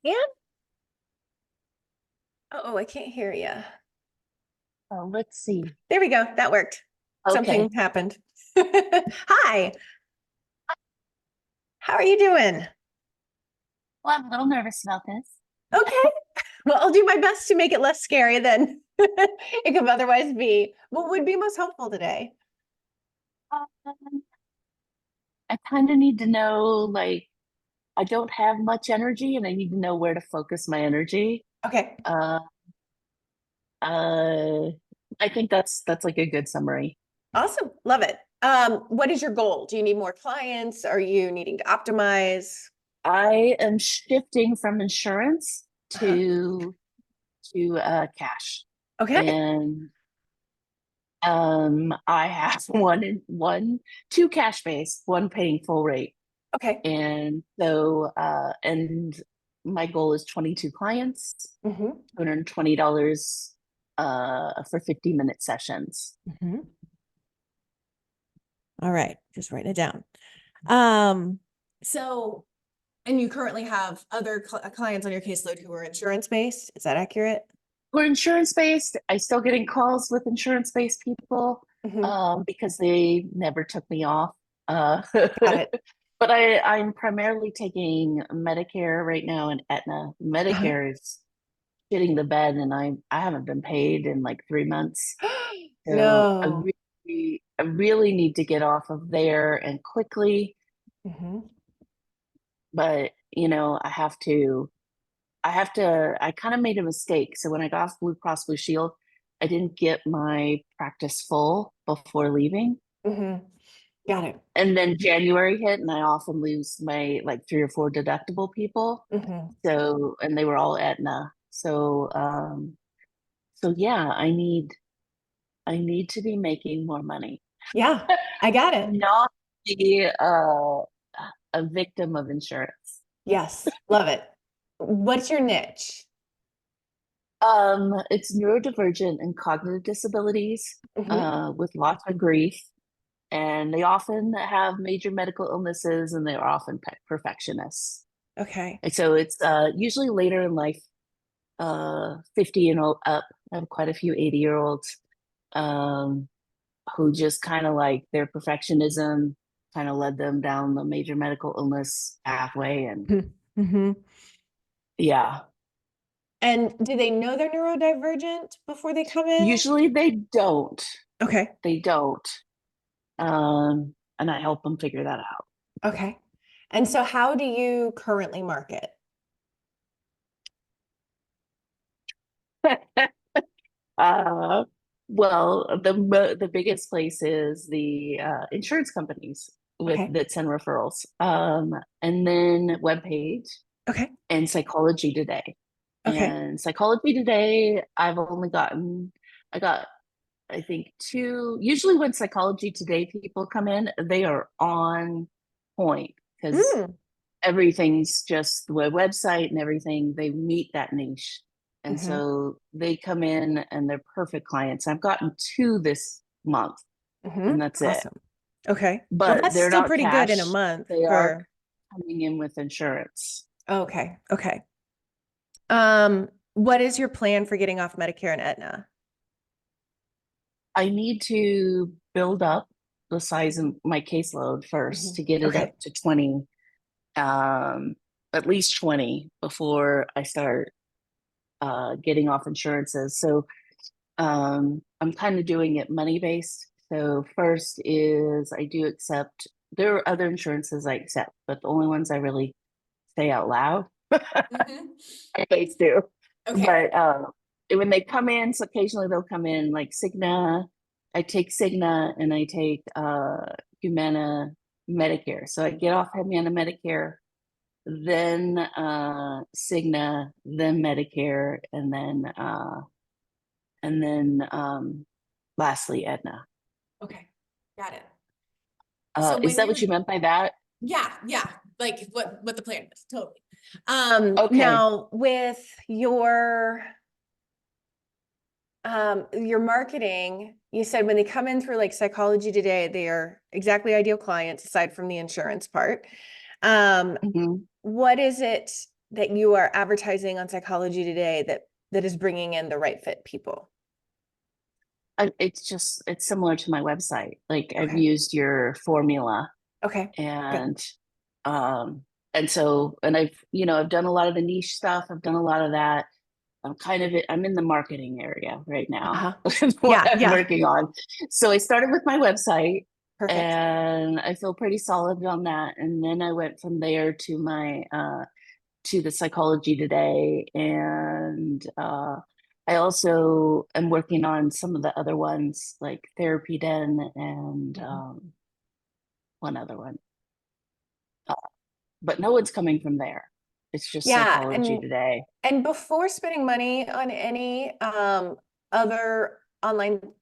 Yeah. Oh, I can't hear you. Oh, let's see. There we go. That worked. Something Okay. happened. Hi, how are you doing? Well, I'm a little nervous about this. Okay. Well, I'll do my best to make it less scary than it could otherwise be. What would be most helpful today? Um, I kind of need to know, I don't have much energy and I need to know where to focus my energy. Okay. Uh, uh, I think that's like a good summary. Awesome. Love it. What is your goal? Do you need more clients? Are you needing to optimize? I am shifting from insurance Uh-huh. to cash. Okay. And I have two cash base, one paying full rate. Okay. And my goal is 22 clients, Mm-hmm. $220 for 50-minute sessions. Mm-hmm. All right. Just writing it down. Um, so, and you currently have other clients on your caseload who are insurance based. Is that accurate? We're insurance based. I still getting calls with insurance based people Mm-hmm. because they never took me off. Got it. But I'm primarily taking Medicare right now and Aetna. Uh-huh. Medicare is shitting the bed, and I haven't been paid in like 3 months. So No. I really need to get off of there and quickly. Mm-hmm. But I kind of made a mistake. So when I got off Blue Cross Blue Shield, I didn't get my practice full before leaving. Mm-hmm. Got it. And then January hit and I often lose my like three or four deductible people. Mm-hmm. So, and they were all Aetna. So yeah, I need to be making more money, Yeah, I got it. not be a victim of insurance. Yes, love it. What's your niche? It's neurodivergent and cognitive disabilities, Mm-hmm. with lots of grief, and they often have major medical illnesses, and they're often perfectionists. Okay. And so it's usually later in life, 50 and up. I have quite a few 80-year-olds um, who just kind of like their perfectionism kind of led them down the major medical illness pathway. And Mm-hmm. yeah, And do they know they're neurodivergent before they come in? usually they don't. Okay. They don't. And I help them figure that out. Okay. And so how do you currently market? Uh, well, the biggest place is the insurance companies with Okay. that send referrals, and then webpage Okay. and Psychology Today. Okay. And Psychology Today, I got, I think two. Usually, when Psychology Today people come in, they are on point because Mm. everything's just the website and everything. They meet that niche. And Mm-hmm. so they come in and they're perfect clients. I've gotten two this month Mm-hmm. and that's it. Awesome. Okay. Well, But that's they're still not pretty good in a cash. month They are for, coming in with insurance. okay. Okay. What is your plan for getting off Medicare and Aetna? I need to build up the size of my caseload first Mhm. to get it up Okay. to 20, um, at least 20 before I start getting off insurances. So I'm kind of doing it money based. So first is I do accept, there are other insurances I accept, but the only ones I really say out loud, Mhm. I face do. Okay. But when they come in, so occasionally they'll come in like Cigna. I take Cigna and I take Humana Medicare. So I get off Humana Medicare, then Cigna, then Medicare, and then lastly Aetna. Okay. Got it. So Is when that what you're, you meant by that? yeah, yeah, like what the plan is, totally. Okay. Now with your marketing, you said when they come in through like Psychology Today, they are exactly ideal clients aside from the insurance part. Um, Mhm. what is it? that you are advertising on Psychology Today that is bringing in the right fit people? It's similar to my website. Like I've Okay. used your formula Okay. Good. and um and I've done a lot of the niche stuff. I've done a lot of that. I'm in the marketing area right now. Uh-huh. What Yeah. I'm Yeah. working on. So I started with my website Perfect. and I feel pretty solid on that. And then I went from there to my to the Psychology Today, and I also am working on some of the other ones like Therapy Den and Mhm. one other one. Uh, but no one's coming from there. It's just Yeah. Psychology Today. And before spending money on any other online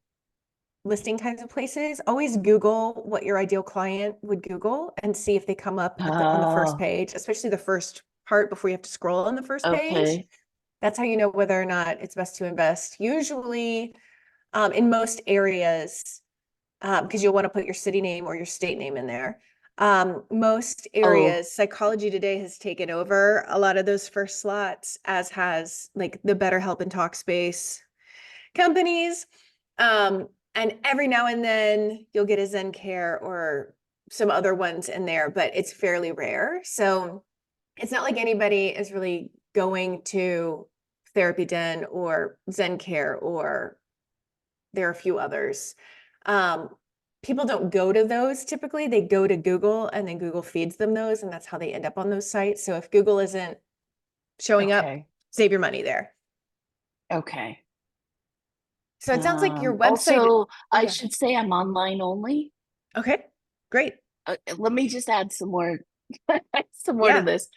listing kinds of places, always Google what your ideal client would Google and see if they come up on the first Oh, page, especially the first part before you have to scroll on the first page. okay. That's how you know whether or not it's best to invest. Usually, in most areas, because you'll want to put your city name or your state name in there. Most Oh, areas, Psychology Today has taken over a lot of those first slots, as has like the BetterHelp and Talkspace companies. And every now and then you'll get a ZenCare or some other ones in there, but it's fairly rare. So it's not like anybody is really going to Therapy Den or ZenCare, or there are a few others. Um, People don't go to those typically. They go to Google and then Google feeds them those, and that's how they end up on those sites. So if Google isn't showing up, okay. save your money there. Okay. So it sounds like your website. Also, Oh I yeah. should say I'm online only. Okay. Great. Let me just add some more, some more to Yeah. this.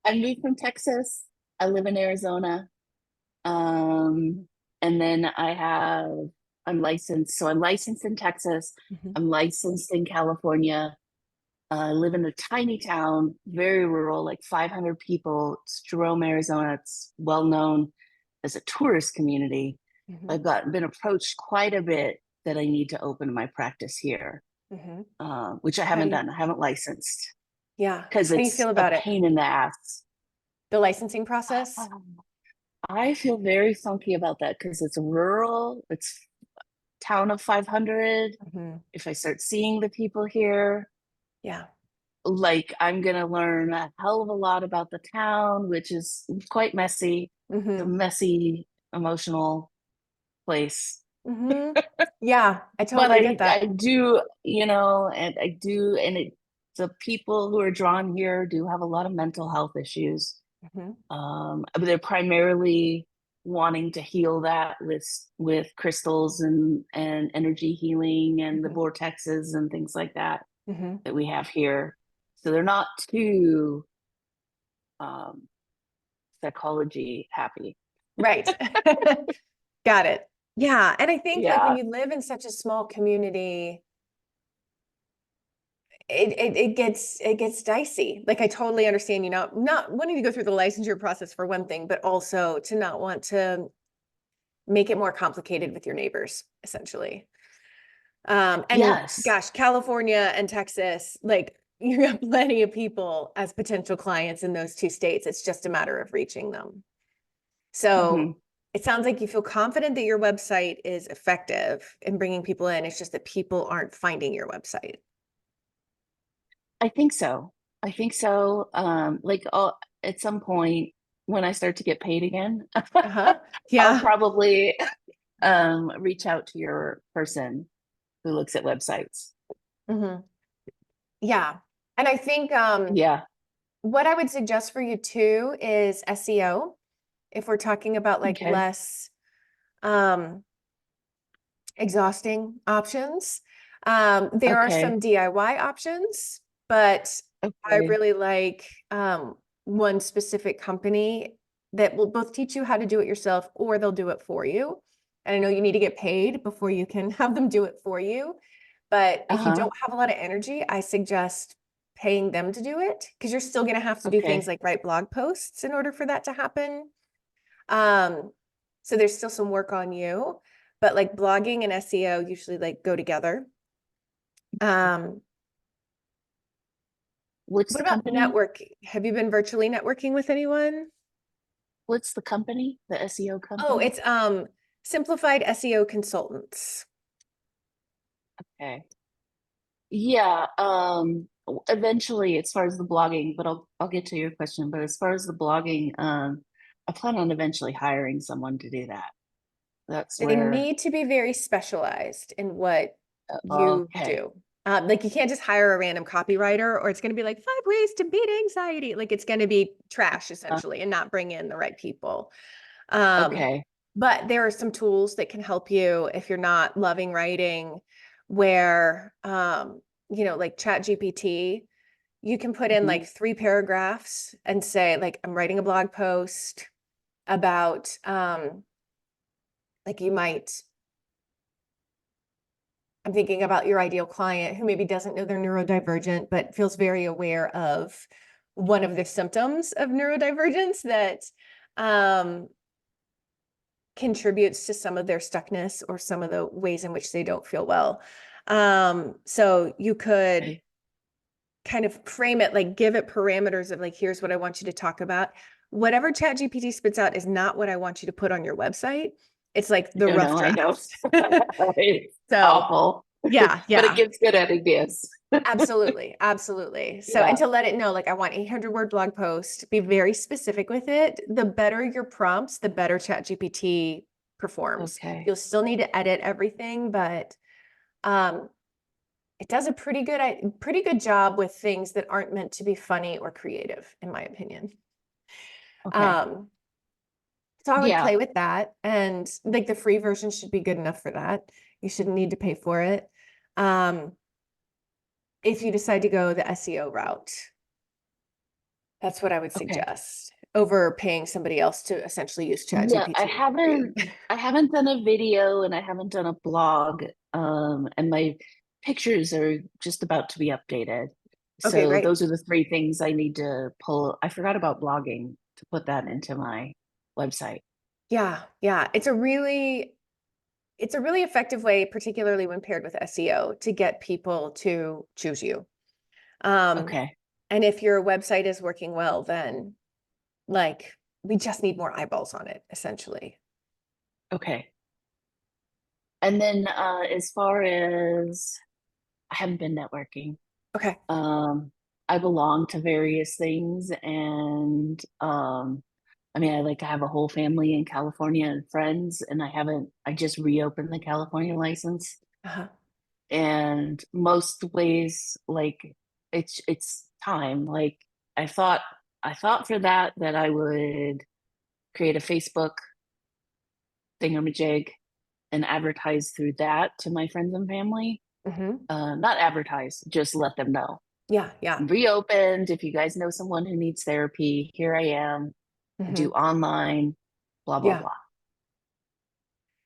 I moved from Texas. I live in Arizona. Um, and then I'm licensed. So I'm licensed in Texas. Mhm. I'm licensed in California. I live in a tiny town, very rural, like 500 people. It's Jerome, Arizona. It's well known as a tourist community. Mhm. Been approached quite a bit that I need to open my practice here, Mhm. which I How do haven't you, done. I haven't licensed yeah. because How do you it's feel a about it? pain in the ass. The licensing process? I feel very funky about that because it's rural. It's town of 500. Mhm. If I start seeing the people here, Yeah. like I'm gonna learn a hell of a lot about the town, which is quite messy. It's a Mhm. messy, emotional place. Mhm. Yeah, I But totally get I that. do, and I do, and the people who are drawn here do have a lot of mental health issues. Mhm. But they're primarily wanting to heal that with crystals and energy healing and the Mhm. vortexes and things like that Mhm. that we have here. So they're not too um, psychology happy. Right. Got it. Yeah, and I think like when Yeah. you live in such a small community, it gets dicey. Like I totally understand you not wanting to go through the licensure process for one thing, but also to not want to make it more complicated with your neighbors, essentially. And Yes. gosh, California and Texas, like you have plenty of people as potential clients in those two states. It's just a matter of reaching them. So Hmm. it sounds like you feel confident that your website is effective in bringing people in. It's just that people aren't finding your website. I think so. I think so. At some point when I start to get paid again, Uh-huh. I'll Yeah. probably reach out to your person who looks at websites. Hmm. Yeah. And I think Yeah. what I would suggest for you too is SEO. If we're talking about like Okay. less um exhausting options. There are some Okay. DIY options, but I Okay. really like one specific company that will both teach you how to do it yourself or they'll do it for you. And I know you need to get paid before you can have them do it for you. But if you Uh-huh. don't have a lot of energy, I suggest paying them to do it because you're still going to have to do things Okay. like write blog posts in order for that to happen. Um, so there's still some work on you, but like blogging and SEO usually like go together. Um, What's What the about company? networking? Have you been virtually networking with anyone? What's the company? The SEO Oh, company? it's Simplified SEO Consultants. Okay. Yeah, eventually as far as the blogging, but I'll get to your question, but as far as the blogging, I plan on eventually hiring someone to do that. That's They where, need to be very specialized in what you okay, do. Like you can't just hire a random copywriter or it's going to be like 5 ways to beat anxiety. Like it's going to be trash uh, essentially and not bring in the right people. Um, okay, but there are some tools that can help you if you're not loving writing where, like Chat GPT, you can put in mhm, like 3 paragraphs and say like, I'm writing a blog post about, like you might I'm thinking about your ideal client who maybe doesn't know they're neurodivergent, but feels very aware of one of the symptoms of neurodivergence that um, contributes to some of their stuckness or some of the ways in which they don't feel well. So you could okay, kind of frame it, like give it parameters of like, here's what I want you to talk about. Whatever ChatGPT spits out is not what I want you to put on your website. It's like the no, rough no, I know. draft. It's So awful, yeah, but it yeah. gives good ideas. Absolutely, absolutely. So, and Yeah, to let it know, like, I want 800-word blog post, be very specific with it. The better your prompts, the better ChatGPT performs. okay, You'll still need to edit everything, but um, it does a pretty good job with things that aren't meant to be funny or creative, in my opinion. okay. Um, so I would Yeah, play with that, and like the free version should be good enough for that. You shouldn't need to pay for it. Um, if you decide to go the SEO route. That's what I would okay. suggest over paying somebody else to essentially use Yeah, ChatGPT for you. I haven't done a video and I haven't done a blog. And my pictures are just about to be updated. Okay, So great. those are the three things I need to pull. I forgot about blogging to put that into my website. Yeah, yeah. It's a really effective way, particularly when paired with SEO, to get people to choose you. Um, Okay. and if your website is working well, then like we just need more eyeballs on it, essentially. Okay. And then as far as I haven't been networking. Okay. Um, I belong to various things and I mean I like to have a whole family in California and friends and I just reopened the California license Uh-huh. and most ways like it's time. Like I thought I thought for that I would create a Facebook thingamajig and advertise through that to my friends and family. Hmm. Not advertise, just let them know Yeah, yeah. reopened. If you guys know someone who needs therapy, here I am. I do Hmm. online, blah, blah, Yeah. blah.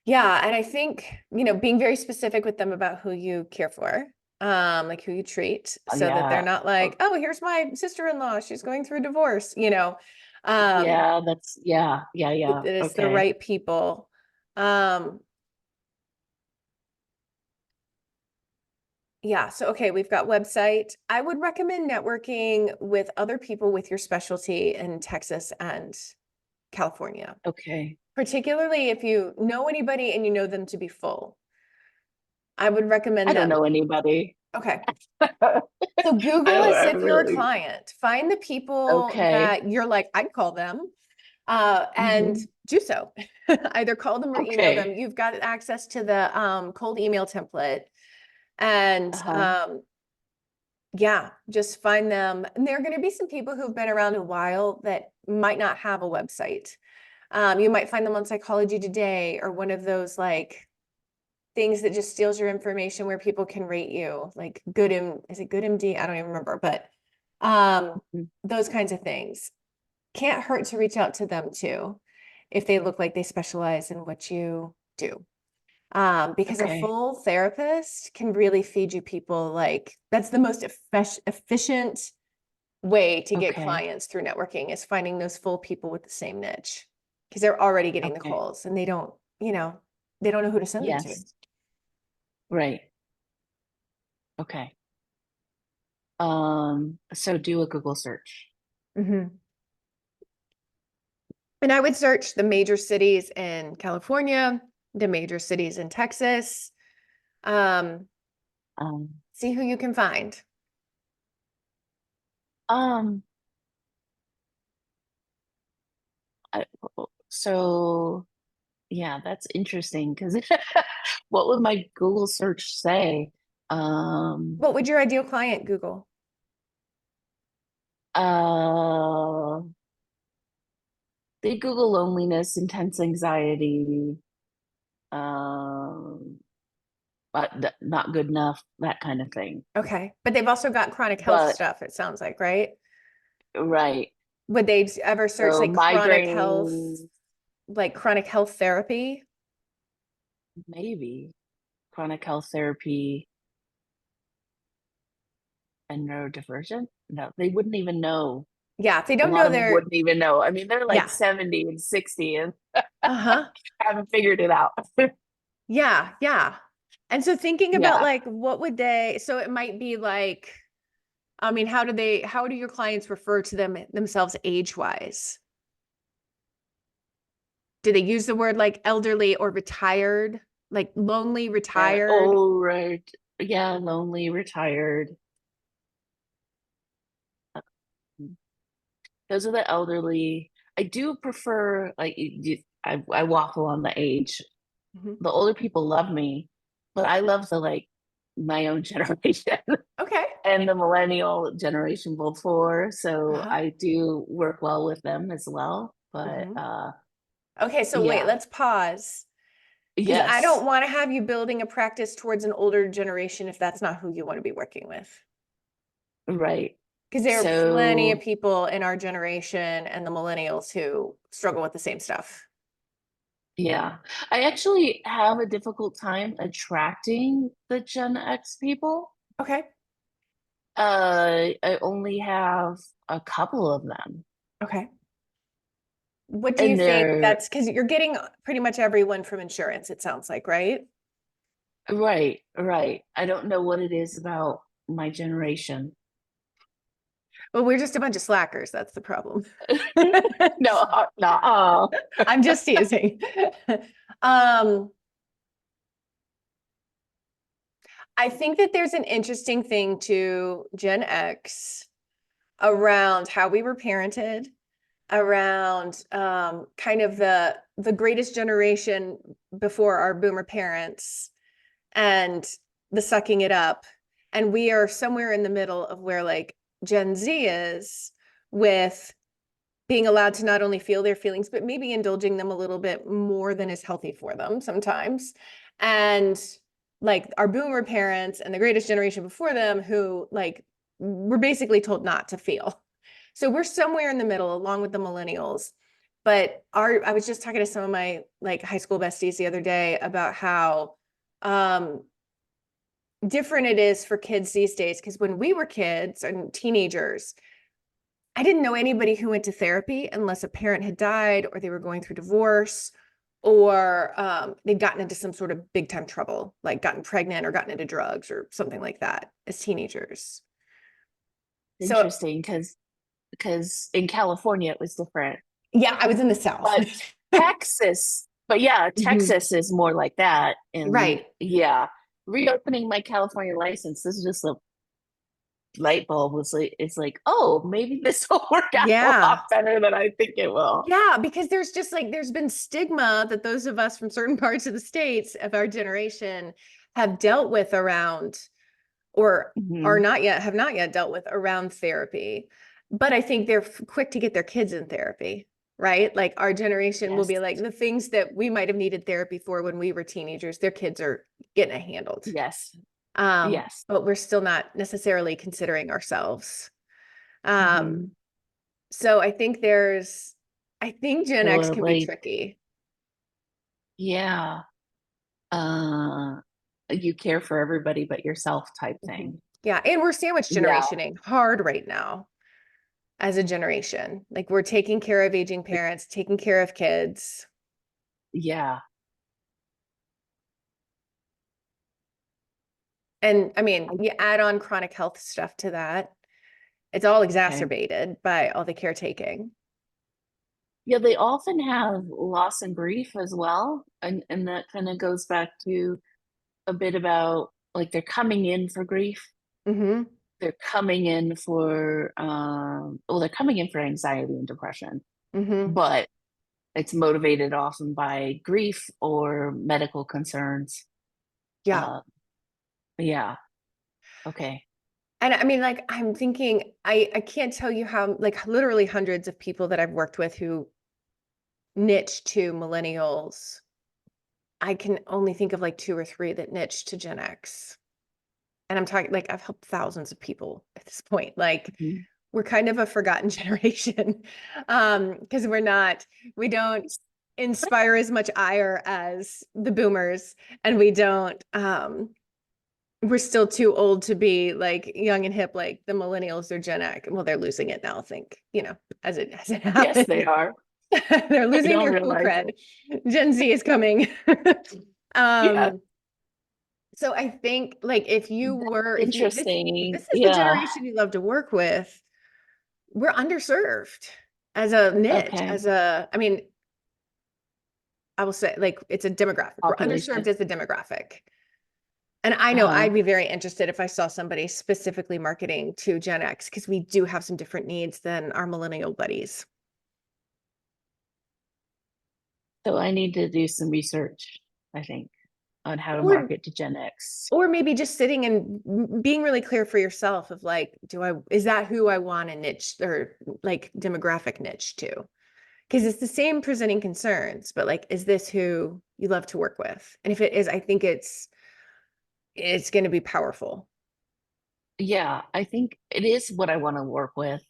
Yeah, and I think, being very specific with them about who you care for, like who you treat, so that they're Yeah. not Oh, like, oh, here's my sister-in-law, she's going through a divorce. Um, yeah, yeah. that it's the Okay. right people. Um, yeah, so okay, we've got website. I would recommend networking with other people with your specialty in Texas and California, Okay. particularly if you know anybody and you know them to be full. I would I recommend don't them. know anybody. Okay. I So Google as if you're a really, client. Find the people okay. that you're like, I'd call them, and Hmm. do so. Either call them or email them. Okay. You've got access to the cold email template. And Uh-huh. yeah, just find them. And there are going to be some people who've been around a while that might not have a website. You might find them on Psychology Today or one of those like things that just steals your information where people can rate you, like is it GoodMD? I don't even remember, but um, Mhm. those kinds of things. Can't hurt to reach out to them too, if they look like they specialize in what you do. Because a Okay. full therapist can really feed you people like that's the most efficient way to get Okay. clients through networking is finding those full people with the same niche because they're already getting the Okay. calls and they don't know who to send them to. Yes. Right. Okay. So do a Google search. Hmm. And I would search the major cities in California, the major cities in Texas, um, Um, see who you can find. um, I, so yeah, that's interesting because what would my Google search say? Um, What would your ideal client Google? uh, they Google loneliness, intense anxiety, um, but not good enough, that kind of thing. Okay. But they've also got chronic health But stuff, it sounds like, right? right, Would they ever search so migraine, like chronic health therapy? maybe chronic health therapy and neurodivergent. No, they wouldn't even know. Yeah, if they A don't lot know of them their, wouldn't even know. I mean, they're like yeah. 70 and 60 and Uh-huh. haven't figured it out. Yeah, yeah. And so thinking about Yeah, like what would they, so it might be like, I mean, how do your clients refer to themselves age-wise? Do they use the word like elderly or retired, like lonely, retired? oh, right. Yeah, lonely, retired. Those are the elderly. I do prefer, like, I waffle on the age. Mhm. The older people love me, but I love the, like, my own generation Okay. and the millennial generation before. So Uh-huh. I do work well with them as well. But Mhm. Okay, so wait, yeah, let's pause because I don't yes, want to have you building a practice towards an older generation if that's not who you want to be working with. right. Because there are plenty of So people in our generation and the millennials who struggle with the same stuff. yeah, I actually have a difficult time attracting the Gen X people. Okay. I only have a couple of them, Okay. What do you and think they're that's because you're getting pretty much everyone from insurance, it sounds like, right? right, right. I don't know what it is about my generation. Well, we're just a bunch of slackers. That's the problem. No, no. I'm just teasing. Um, I think that there's an interesting thing to Gen X around how we were parented, around kind of the greatest generation before our boomer parents and the sucking it up. And we are somewhere in the middle of where like Gen Z is with being allowed to not only feel their feelings, but maybe indulging them a little bit more than is healthy for them sometimes. And like our boomer parents and the greatest generation before them who like were basically told not to feel. So we're somewhere in the middle along with the millennials. But I was just talking to some of my like high school besties the other day about how um different it is for kids these days. Because when we were kids and teenagers, I didn't know anybody who went to therapy unless a parent had died or they were going through divorce or they'd gotten into some sort of big time trouble, like gotten pregnant or gotten into drugs or something like that as teenagers. So Interesting, because in California it was different, yeah, I was in the South. but but yeah, Mhm. Texas is more like that. And Right. yeah, reopening my California license, this is just a light bulb was like, it's like, oh, maybe this will work out a Yeah. lot better than I think it will. Yeah, because there's just like there's been stigma that those of us from certain parts of the states of our generation have dealt with around or are Hmm. not yet have not yet dealt with around therapy. But I think they're quick to get their kids in therapy, right? Like our generation will Yes, be like the things that we might have needed therapy for when we were teenagers, their kids are getting it handled. yes, yes. But we're still not necessarily considering ourselves. Hmm. Um, so I think Gen X So can be like, tricky. yeah, uh, you care for everybody but yourself type Mhm. thing. Yeah, and we're sandwich Yeah, generationing hard right now as a generation. Like we're taking care of aging parents, taking care of kids. yeah. And I mean, you add on chronic health stuff to that. It's all Okay. exacerbated by all the caretaking. Yeah, they often have loss and grief as well. And that kind of goes back to a bit about like they're coming in for grief. Mm-hmm. They're coming in for well, they're coming in for anxiety and depression, Mm-hmm. but it's motivated often by grief or medical concerns. Yeah. Uh, yeah. Okay. And I mean, like, I'm thinking, I can't tell you how, like, literally hundreds of people that I've worked with who niche to millennials. I can only think of like two or three that niche to Gen X. And I'm talking like I've helped thousands of people at this point. Like Mhm. we're kind of a forgotten generation. Because we don't inspire as much ire as the boomers, and we're still too old to be like young and hip like the millennials or Gen X. Well, they're losing it now, I think, as it Yes, they happens. are. They're I losing don't their cool realize cred. it. Gen Z is coming. Yeah. um, so I think like That's if interesting. this is the Yeah. generation you love to work with, we're underserved as a niche, Okay. I mean, I will say like it's a demographic. We're underserved Population. as a demographic. And I know Uh-huh. I'd be very interested if I saw somebody specifically marketing to Gen X because we do have some different needs than our millennial buddies. So I need to do some research, I think, on how to Or market to Gen X. or maybe just sitting and being really clear for yourself of like, is that who I want a niche or like demographic niche to? Because it's the same presenting concerns, but like, is this who you love to work with? And if it is, I think it's going to be powerful. Yeah, I think it is what I want to work with.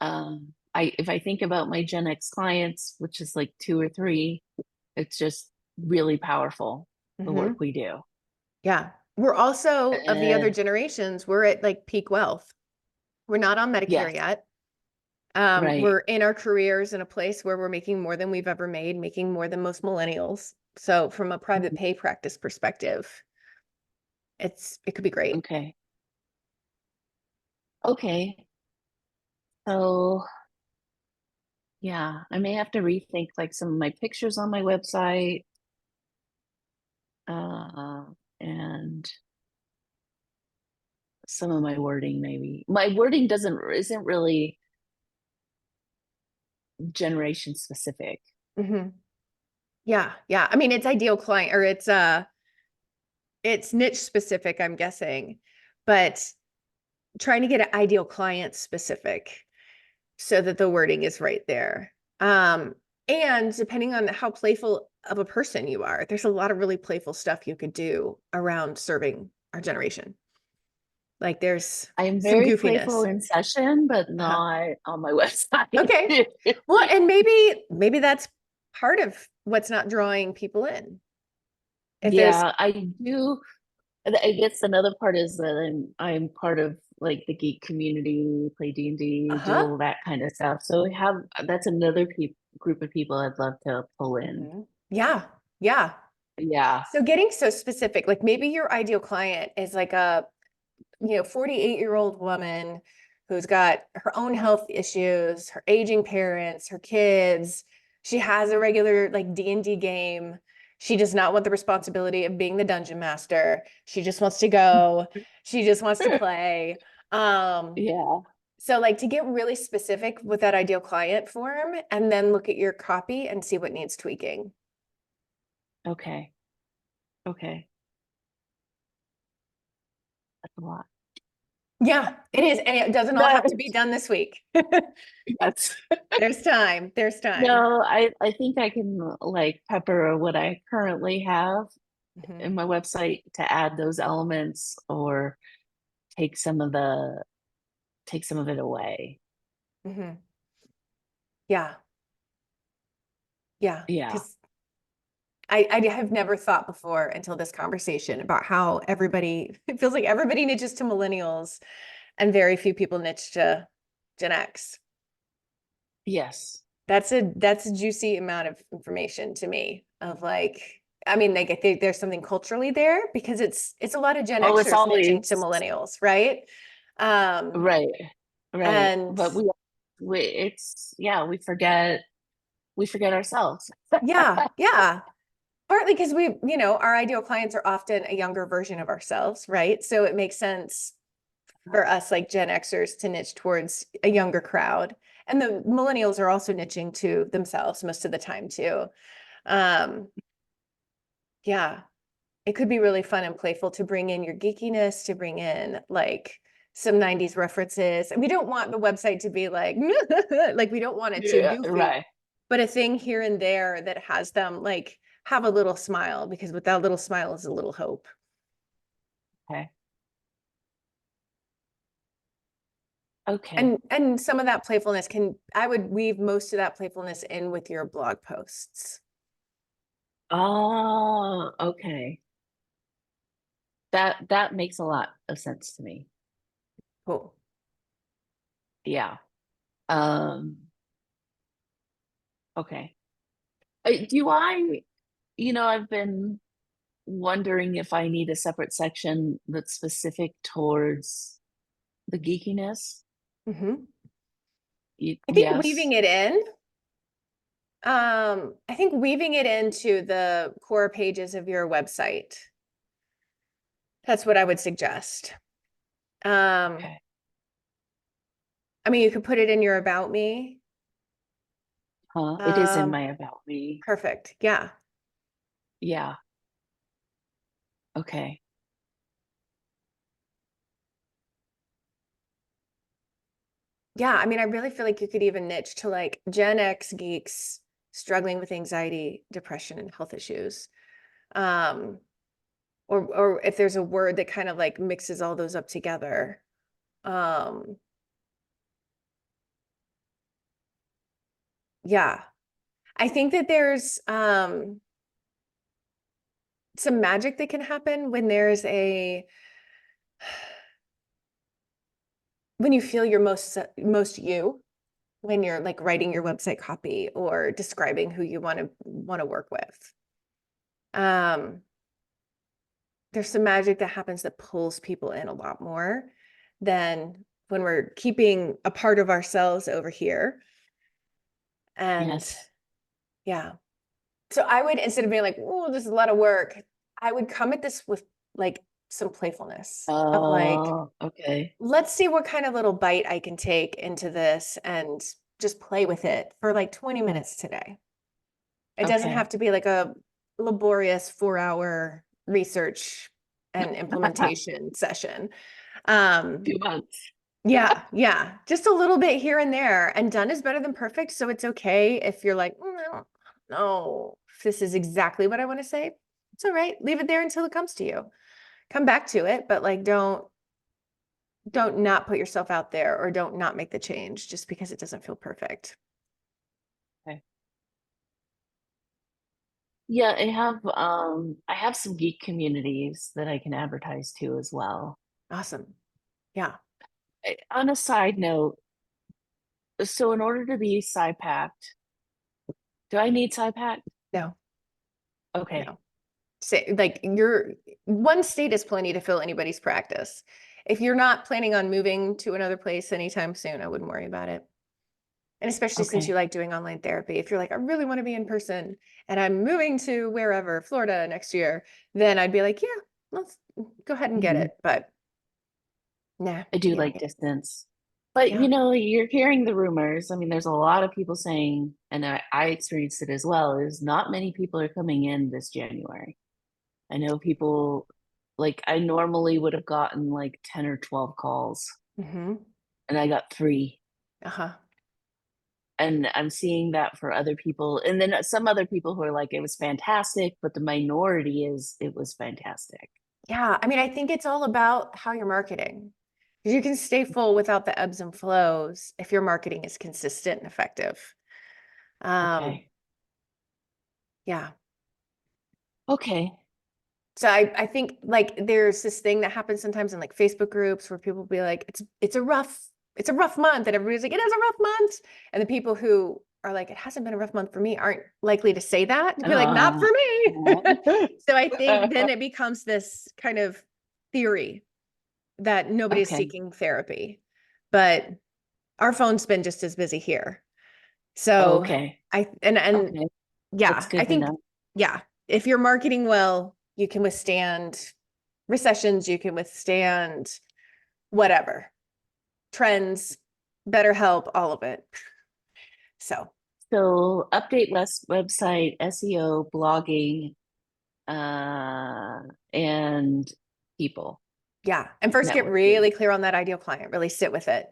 I if I think about my Gen X clients, which is like two or three, it's just really powerful, the work Hmm. we do. Yeah. We're also of the other Uh, generations, we're at like peak wealth. We're not on Medicare yes, yet. right. We're in our careers in a place where we're making more than we've ever made, making more than most millennials. So from a private Mhm. pay practice perspective, it could be great. Okay. Okay. So yeah, I may have to rethink like some of my pictures on my website. Uh, and some of my wording maybe. My wording isn't really generation specific. Hmm. Yeah, yeah. I mean, it's ideal client or it's niche specific, I'm guessing, but trying to get an ideal client specific so that the wording is right there. And depending on how playful of a person you are, there's a lot of really playful stuff you could do around serving our generation. Like there's I am some very playful goofiness. in session, but Uh-huh. not on my website. Okay. Well, and maybe that's part of what's not drawing people in. If there's Yeah, I do. I guess another part is that I'm part of like the geek community, play D&D, do uh-huh. all that kind of stuff. So that's another group of people I'd love to pull in. Mhm. Yeah. Yeah. Yeah. So getting so specific, like maybe your ideal client is like a 48-year-old woman who's got her own health issues, her aging parents, her kids. She has a regular like D&D game. She does not want the responsibility of being the dungeon master. She just wants to go. She just wants to play. Um, Yeah. so like to get really specific with that ideal client form and then look at your copy and see what needs tweaking. Okay. Okay. That's a lot. Yeah, it is. And it doesn't all have to be done this week. That's There's time. There's time. no, I think I can like pepper what I currently have Mhm. in my website to add those elements or take some of the take some of it away. Mhm. Yeah. Yeah. Yeah. Because I have never thought before until this conversation about how everybody, it feels like everybody niches to millennials and very few people niche to Gen X. Yes. That's a juicy amount of information to me of like, I mean, like, I think there's something culturally there because it's a lot of Gen Oh, it's Xers niching to always millennials, right? Um, right, right. and But we it's yeah, we forget ourselves. yeah, yeah. Partly because we, our ideal clients are often a younger version of ourselves, right? So it makes sense for us, like Gen Xers, to niche towards a younger crowd. And the millennials are also niching to themselves most of the time too. Um, yeah, it could be really fun and playful to bring in your geekiness, to bring in like some 90s references. And we don't want the website to be like, like we don't want it too Yeah, goofy, right. but a thing here and there that has them like have a little smile, because with that little smile is a little hope. Okay. Okay. And some of that playfulness I would weave most of that playfulness in with your blog posts. Oh, okay. That makes a lot of sense to me. Cool. Yeah. Um, okay. Do I've been wondering if I need a separate section that's specific towards the geekiness. Hmm. I think weaving Yes. it in, I think weaving it into the core pages of your website. That's what I would suggest. Um, Okay. I mean, you could put it in your about me. Huh? It is in Um, my about me. Perfect. Yeah. Yeah. Okay. Yeah. I mean, I really feel like you could even niche to like Gen X geeks struggling with anxiety, depression, and health issues. Um, or if there's a word that kind of like mixes all those up together. Um, yeah. I think that there's some magic that can happen when when you feel your most you, when you're like writing your website copy or describing who you want to work with. Um, there's some magic that happens that pulls people in a lot more than when we're keeping a part of ourselves over here. And Yes. yeah. So I would, instead of being like, oh, this is a lot of work, I would come at this with like some playfulness of like, Oh, okay. let's see what kind of little bite I can take into this and just play with it for like 20 minutes today. It doesn't have Okay. to be like a laborious 4-hour research and implementation session. Um, 2 months. yeah, yeah, just a little bit here and there, and done is better than perfect. So it's okay if you're like, I don't know if this is exactly what I want to say. It's all right. Leave it there until it comes to you. Come back to it, but like don't not put yourself out there, or don't not make the change just because it doesn't feel perfect. Okay. Yeah, I have some geek communities that I can advertise to as well. Awesome. Yeah. On a side note, so in order to be SciPacked, do I need SciPacked? No, Okay. no. Say like your one state is plenty to fill anybody's practice. If you're not planning on moving to another place anytime soon, I wouldn't worry about it. And especially since you Okay. like doing online therapy, if you're like, I really want to be in person and I'm moving to wherever, Florida next year, then I'd be like, yeah, let's go ahead and get Hmm. it. But nah, I do you don't like need it. distance. But Yeah. you're hearing the rumors. I mean, there's a lot of people saying, and I experienced it as well, is not many people are coming in this January. I know people, like I normally would have gotten like 10 or 12 calls, Mm-hmm. and I got 3. Uh-huh. And I'm seeing that for other people. And then some other people who are like, it was fantastic, but the minority is it was fantastic. Yeah. I mean, I think it's all about how you're marketing. You can stay full without the ebbs and flows if your marketing is consistent and effective. Um, Okay. yeah. Okay. So I think like there's this thing that happens sometimes in like Facebook groups where people be like, it's a rough month, and everybody's like, it is a rough month. And the people who are like, it hasn't been a rough month for me, aren't likely to say that. To be like, not for Uh, me. So I think then it becomes this kind of theory that nobody's Okay. seeking therapy, but our phone's been just as busy here. So Okay. and Okay. That's yeah, I good to think, know. yeah, if you're marketing well, you can withstand recessions, you can withstand whatever trends, better help, all of it. So So update less website, SEO, blogging, and people, yeah, and first get networking. really clear on that ideal client, really sit with it.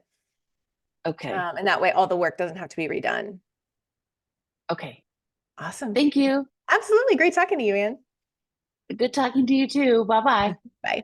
Okay. And that way all the work doesn't have to be redone. Okay. Awesome. Thank you. Absolutely. Great talking to you, Anne. Good talking to you too. Bye bye. Bye.